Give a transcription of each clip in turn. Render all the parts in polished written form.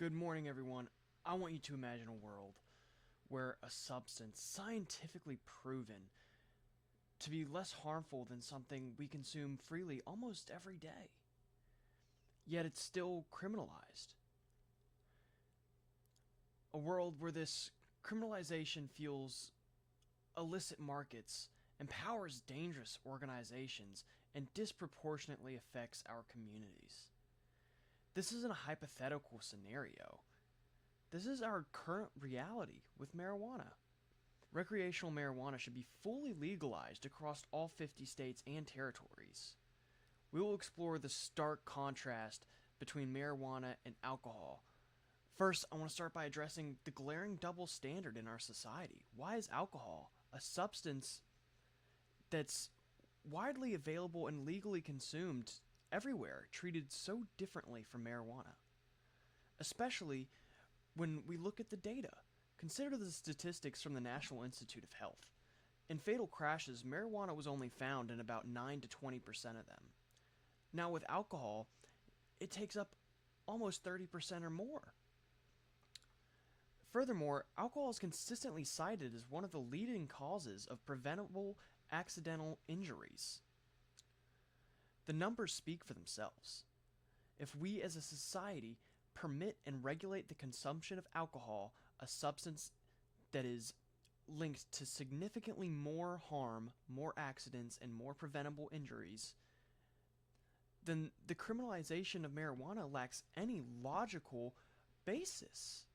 Good morning, everyone. I want you to imagine a world where a substance scientifically proven to be less harmful than something we consume freely almost every day, yet it's still criminalized. A world where this criminalization fuels illicit markets, empowers dangerous organizations, and disproportionately affects our communities. This isn't a hypothetical scenario. This is our current reality with marijuana. Recreational marijuana should be fully legalized across all 50 states and territories. We will explore the stark contrast between marijuana and alcohol. First, I want to start by addressing the glaring double standard in our society. Why is alcohol, a substance that's widely available and legally consumed everywhere, treated so differently from marijuana? Especially when we look at the data. Consider the statistics from the National Institute of Health. In fatal crashes, marijuana was only found in about 9 to 20% of them. Now, with alcohol, it takes up almost 30% or more. Furthermore, alcohol is consistently cited as one of the leading causes of preventable accidental injuries. The numbers speak for themselves. If we as a society permit and regulate the consumption of alcohol, a substance that is linked to significantly more harm, more accidents, and more preventable injuries, then the criminalization of marijuana lacks any logical basis.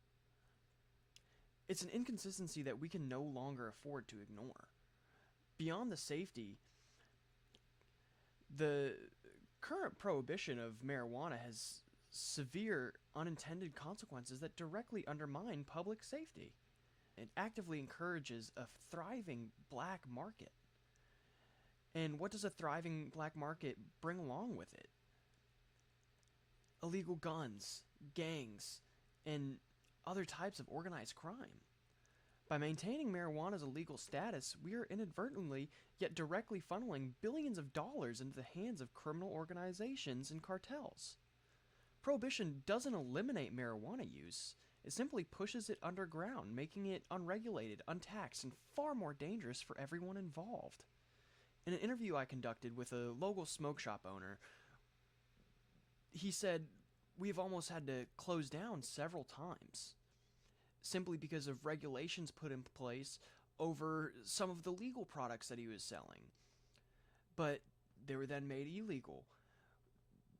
It's an inconsistency that we can no longer afford to ignore. Beyond the safety, the current prohibition of marijuana has severe unintended consequences that directly undermine public safety. It actively encourages a thriving black market. And what does a thriving black market bring along with it? Illegal guns, gangs, and other types of organized crime. By maintaining marijuana's illegal status, we are inadvertently yet directly funneling billions of dollars into the hands of criminal organizations and cartels. Prohibition doesn't eliminate marijuana use, it simply pushes it underground, making it unregulated, untaxed, and far more dangerous for everyone involved. In an interview I conducted with a local smoke shop owner, he said, "We've almost had to close down several times, simply because of regulations put in place over some of the legal products that he was selling. But they were then made illegal.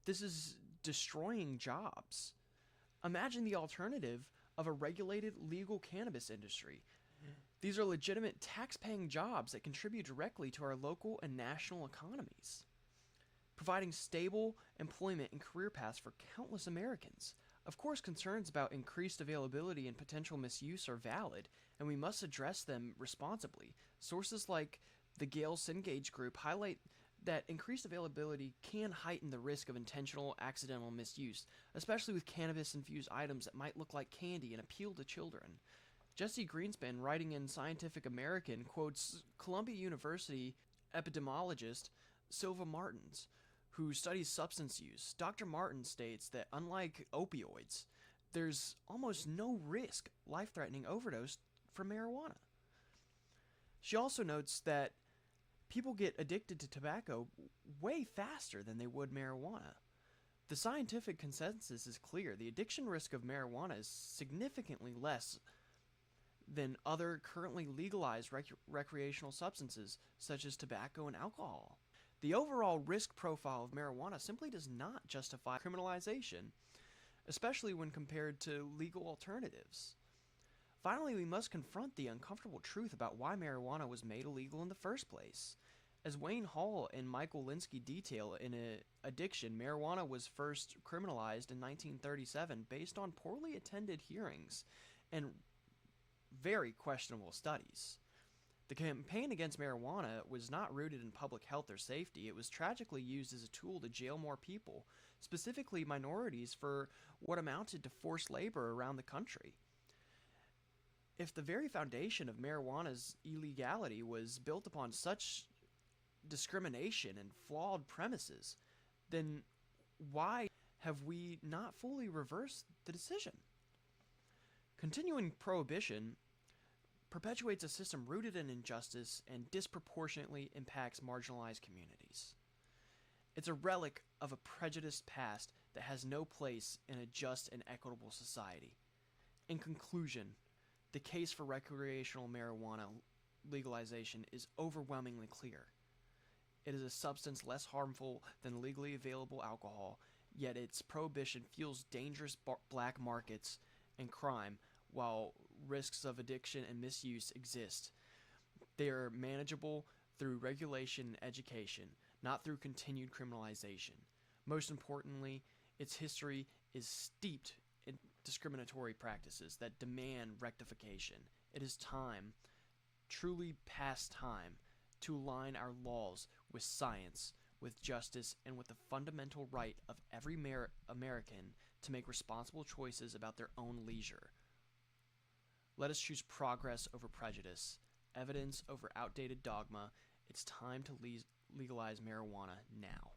This is destroying jobs. Imagine the alternative of a regulated legal cannabis industry. These are legitimate tax-paying jobs that contribute directly to our local and national economies, providing stable employment and career paths for countless Americans. Of course, concerns about increased availability and potential misuse are valid, and we must address them responsibly. Sources like the Gale Cengage Group highlight that increased availability can heighten the risk of intentional accidental misuse, especially with cannabis-infused items that might look like candy and appeal to children." Jesse Greenspan, writing in Scientific American, quotes Columbia University epidemiologist Silva Martins, who studies substance use. Dr. Martin states that unlike opioids, there's almost no risk life-threatening overdose from marijuana. She also notes that people get addicted to tobacco way faster than they would marijuana. The scientific consensus is clear. The addiction risk of marijuana is significantly less than other currently legalized recreational substances, such as tobacco and alcohol. The overall risk profile of marijuana simply does not justify criminalization, especially when compared to legal alternatives. Finally, we must confront the uncomfortable truth about why marijuana was made illegal in the first place. As Wayne Hall and Michael Linsky detail in Addiction, marijuana was first criminalized in 1937 based on poorly attended hearings and very questionable studies. The campaign against marijuana was not rooted in public health or safety. It was tragically used as a tool to jail more people, specifically minorities, for what amounted to forced labor around the country. If the very foundation of marijuana's illegality was built upon such discrimination and flawed premises, then why have we not fully reversed the decision? Continuing prohibition perpetuates a system rooted in injustice and disproportionately impacts marginalized communities. It's a relic of a prejudiced past that has no place in a just and equitable society. In conclusion, the case for recreational marijuana legalization is overwhelmingly clear. It is a substance less harmful than legally available alcohol, yet its prohibition fuels dangerous black markets and crime while risks of addiction and misuse exist. They are manageable through regulation and education, not through continued criminalization. Most importantly, its history is steeped in discriminatory practices that demand rectification. It is time, truly past time, to align our laws with science, with justice, and with the fundamental right of every American to make responsible choices about their own leisure. Let us choose progress over prejudice, evidence over outdated dogma. It's time to legalize marijuana now.